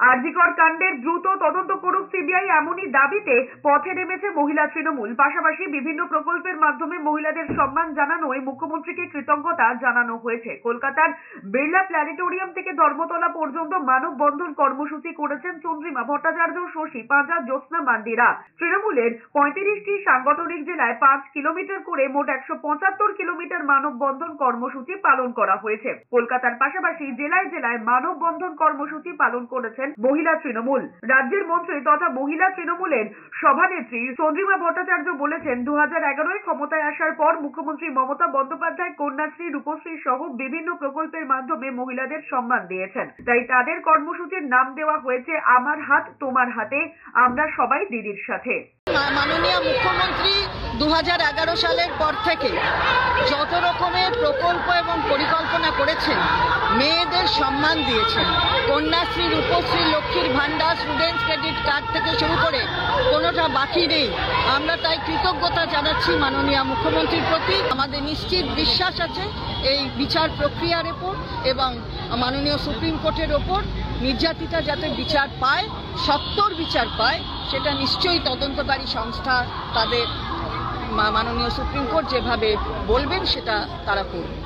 আরজিকর কাণ্ডের দ্রুত তদন্ত করুক সিবিআই, এমনই দাবিতে পথে নেমেছে মহিলা তৃণমূল। পাশাপাশি বিভিন্ন প্রকল্পের মাধ্যমে মহিলাদের সম্মান জানানোয় মুখ্যমন্ত্রীকে কৃতজ্ঞতা জানানো হয়েছে। কলকাতার বিড়লা প্ল্যানেটোরিয়াম থেকে ধর্মতলা পর্যন্ত মানববন্ধন কর্মসূচি করেছেন চন্দ্রিমা ভট্টাচার্য, শশী পাঁজা, জ্যোৎস্না মান্ডিরা। তৃণমূলের 35টি সাংগঠনিক জেলায় 5 কিলোমিটার করে মোট 175 কিলোমিটার মানববন্ধন কর্মসূচি পালন করা হয়েছে। কলকাতার পাশাপাশি জেলায় জেলায় মানববন্ধন কর্মসূচি পালন করেছেন মহিলা তৃণমূল। রাজ্যের মন্ত্রী তথা মহিলা তৃণমূলের সভানেত্রী চন্দ্রিমা ভট্টাচার্য বলেছেন, 2011-এ ক্ষমতায় আসার পর মুখ্যমন্ত্রী মমতা বন্দ্যোপাধ্যায় কন্যাশ্রী, রূপশ্রী সহ বিভিন্ন প্রকল্পের মাধ্যমে মহিলাদের সম্মান দিয়েছেন। তাই তাদের কর্মসূচির নাম দেওয়া হয়েছে আমার হাত তোমার হাতে, আমরা সবাই দিদির সাথে। মাননীয় মুখ্যমন্ত্রী 2011 সালের পর থেকে যত রকমের প্রকল্প এবং পরিকল্পনা করেছেন, মেয়েদের সম্মান দিয়েছেন। কন্যাশ্রী, রূপশ্রী, লক্ষ্মীর ভান্ডার, স্টুডেন্টস ক্রেডিট কার্ড থেকে শুরু করে কোনোটা বাকি নেই। আমরা তাই কৃতজ্ঞতা জানাচ্ছি মাননীয় মুখ্যমন্ত্রীর প্রতি। আমাদের নিশ্চিত বিশ্বাস আছে এই বিচার প্রক্রিয়ার ওপর এবং মাননীয় সুপ্রিম কোর্টের ওপর। নির্যাতিতা যাতে বিচার পায়, সত্বর বিচার পায়, সেটা নিশ্চয়ই তদন্তকারী সংস্থা তাদের মাননীয় সুপ্রিম কোর্ট যেভাবে বলবেন সেটা তারা করবে।